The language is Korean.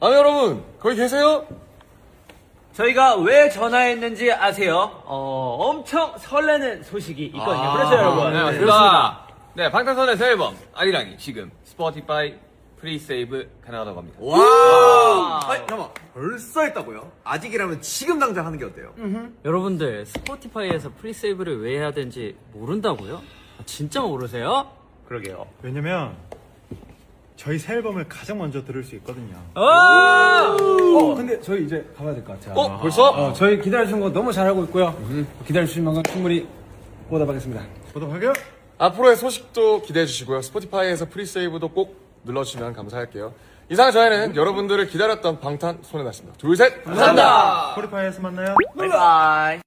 아, 여러분, 거기 계세요? 저희가 왜 전화했는지 아세요? 엄청 설레는 소식이 있거든요. 그래서 여러분. 네, 맞습니다. 네, 방탄소년단 새 앨범 아리랑이 지금 스포티파이 프리세이브 가능하다고 합니다. 와! 아니, 잠깐만. 벌써 했다고요? 아직이라면 지금 당장 하는 게 어때요? 여러분들 스포티파이에서 프리세이브를 왜 해야 되는지 모른다고요? 진짜 모르세요? 그러게요. 왜냐면 저희 새 앨범을 가장 먼저 들을 수 있거든요. 근데 저희 이제 가봐야 될 것 같아요. 벌써? 저희 기다려주신 거 너무 잘하고 있고요. 기다려주신 만큼 충분히 보답하겠습니다. 보답하게요? 앞으로의 소식도 기대해 주시고요. 스포티파이에서 프리세이브도 꼭 눌러주시면 감사할게요. 이상 저희는 여러분들을 기다렸던 방탄소년단이었습니다. 둘, 셋! 감사합니다! 스포티파이에서 만나요. 바이바이.